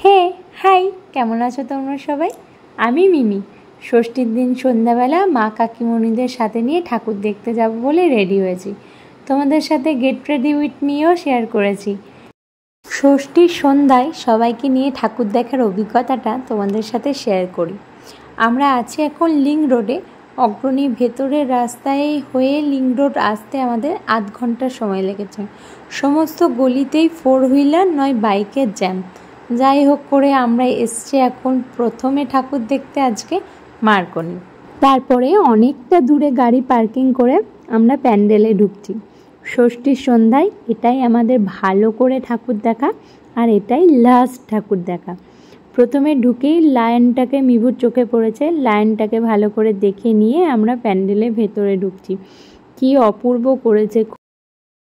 হে high, কেমন আছো তোমরা সবাই? আমি মিমি। ষষ্ঠীর দিন সন্ধ্যাবেলা মা কাকিমণিদের সাথে নিয়ে ঠাকুর দেখতে যাব বলে রেডি হয়েছি। তোমাদের সাথে get ready with me share করেছি। ষষ্ঠীর সন্ধ্যায় সবাইকে নিয়ে ঠাকুর দেখার অভিজ্ঞতাটা তোমাদের সাথে শেয়ার করি। আমরা আছি এখন লিংক রোডে। অগ্রণী ভেতরের রাস্তায় হয়ে লিংক রোড আসতে আমাদের আধ ঘন্টা সময় লেগেছে। সমস্ত গলিতেই 4 হুইলার নয় বাইকের জ্যাম। যাই হোক করে আমরা এসছি এখন প্রথমে ঠাকুর দেখতে আজকে মার্কনি। তারপরে অনেকটা দূরে গাড়ি পার্কিং করে আমরা প্যান্ডেলে ঢুকছি। ষষ্ঠীর সন্ধ্যায় এটাই আমাদের ভালো করে ঠাকুর দেখা, আর এটাই লাস্ট ঠাকুর দেখা। প্রথমে ঢুকেই লায়নটাকে মিভুর চোখে পড়েছে। লায়নটাকে ভালো করে দেখে নিয়ে আমরা প্যান্ডেলের ভেতরে ঢুকছি। কি অপূর্ব করেছে!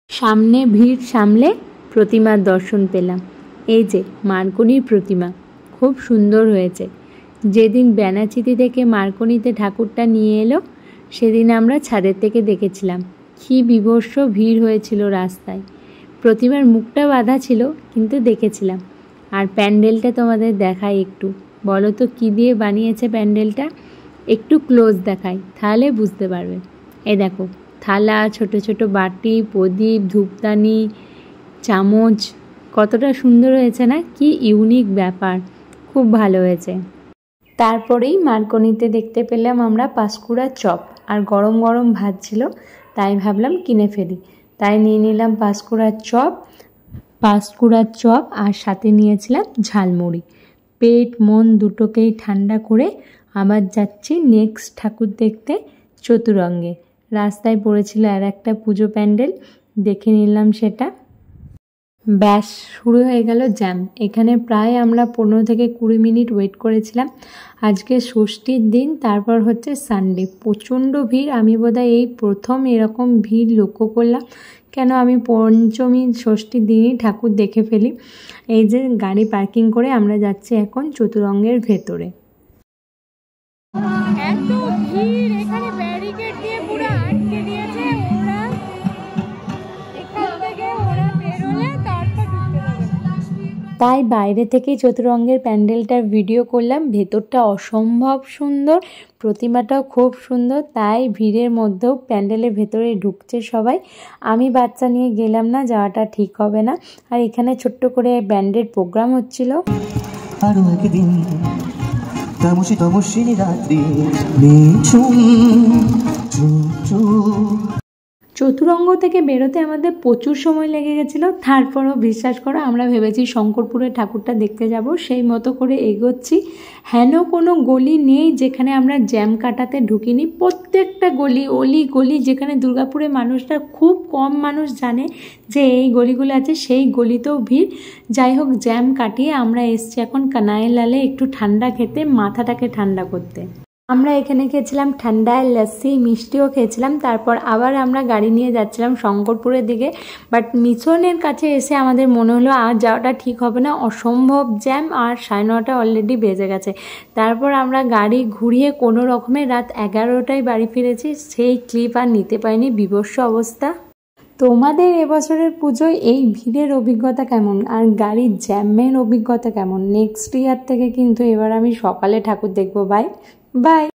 সামনে ভিড় সামলে প্রতিমার দর্শন পেলাম। এই যে মার্কনির প্রতিমা, খুব সুন্দর হয়েছে। যেদিন ব্যানাচিতি থেকে মার্কনিতে ঠাকুরটা নিয়ে এলো সেদিন আমরা ছাদের থেকে দেখেছিলাম। কি বিভৎস ভিড় হয়েছিল রাস্তায়। প্রতিমার মুখটা বাঁধা ছিল কিন্তু দেখেছিলাম। আর প্যান্ডেলটা তোমাদের দেখাই একটু। বলো তো কী দিয়ে বানিয়েছে প্যান্ডেলটা? একটু ক্লোজ দেখাই, তাহলে বুঝতে পারবে। এই দেখো, থালা, ছোট ছোট বাটি, প্রদীপ, ধূপদানি, চামচ, কতটা সুন্দর হয়েছে না? কি ইউনিক ব্যাপার, খুব ভালো হয়েছে। তারপরেই মার্কনিতে দেখতে পেলাম আমরা পাঁশকুড়ার চপ, আর গরম গরম ভাত ছিল, তাই ভাবলাম কিনে ফেলি। তাই নিয়ে নিলাম পাঁশকুড়ার চপ আর সাথে নিয়েছিলাম ঝালমুড়ি। পেট মন দুটোকেই ঠান্ডা করে আবার যাচ্ছি নেক্সট ঠাকুর দেখতে চতুরঙ্গে। রাস্তায় পড়েছিল আর একটা পুজো প্যান্ডেল, দেখে নিলাম সেটা। ব্যাস, শুরু হয়ে গেল জ্যাম। এখানে প্রায় আমরা 15 থেকে 20 মিনিট ওয়েট করেছিলাম। আজকে ষষ্ঠীর দিন, তারপর হচ্ছে সানডে, প্রচণ্ড ভিড়। আমি বোধহয় এই প্রথম এরকম ভিড় লক্ষ্য করলাম। কেন, আমি পঞ্চমী ষষ্ঠীর দিনই ঠাকুর দেখে ফেলি। এই যে গাড়ি পার্কিং করে আমরা যাচ্ছি এখন চতুরঙ্গের ভেতরে। এত ভিড়, এখানে ব্যারিকেড দিয়ে পুরো আটকে দিয়েছে। তাই বাইরে থেকেই চতুরঙ্গের প্যান্ডেলটার ভিডিও করলাম। ভেতরটা অসম্ভব সুন্দর, প্রতিমাটাও খুব সুন্দর। তাই ভিড়ের মধ্যেও প্যান্ডেলের ভেতরে ঢুকছে সবাই। আমি বাচ্চা নিয়ে গেলাম না, যাওয়াটা ঠিক হবে না। আর এখানে ছোট্ট করে ব্যান্ডের প্রোগ্রাম হচ্ছিল। আরো একদিন তামসী তমসিনী রাত্রি চতুরঙ্গ থেকে বেরোতে আমাদের প্রচুর সময় লেগে গেছিলো। তারপরও বিশ্বাস করো, আমরা ভেবেছি শঙ্করপুরের ঠাকুরটা দেখতে যাব, সেই মতো করে এগোচ্ছি। হেন কোনো গলি নেই যেখানে আমরা জ্যাম কাটাতে ঢুকিনি। প্রত্যেকটা গলি, অলি গলি, যেখানে দুর্গাপুরে মানুষটা খুব কম মানুষ জানে যে এই গলিগুলো আছে, সেই গলিতেও ভিড়। যাই হোক, জ্যাম কাটিয়ে আমরা এসছি এখন কানাইলালে একটু ঠান্ডা খেতে, মাথাটাকে ঠান্ডা করতে। আমরা এখানে খেয়েছিলাম ঠান্ডায় লস্যি, মিষ্টিও খেয়েছিলাম। তারপর আবার আমরা গাড়ি নিয়ে যাচ্ছিলাম শঙ্করপুরের দিকে। বাট মিশনের কাছে এসে আমাদের মনে হলো আর যাওয়াটা ঠিক হবে না, অসম্ভব জ্যাম, আর 9:30 অলরেডি বেজে গেছে। তারপর আমরা গাড়ি ঘুরিয়ে কোনো রকমে রাত 11টায় বাড়ি ফিরেছি। সেই ক্লিপ আর নিতে পারিনি, বিভৎস অবস্থা। তোমাদের এবছরের পুজোয় এই ভিড়ের অভিজ্ঞতা কেমন, আর গাড়ির জ্যামের অভিজ্ঞতা কেমন? নেক্সট ইয়ার থেকে কিন্তু এবার আমি সকালে ঠাকুর দেখবো। Bye bye.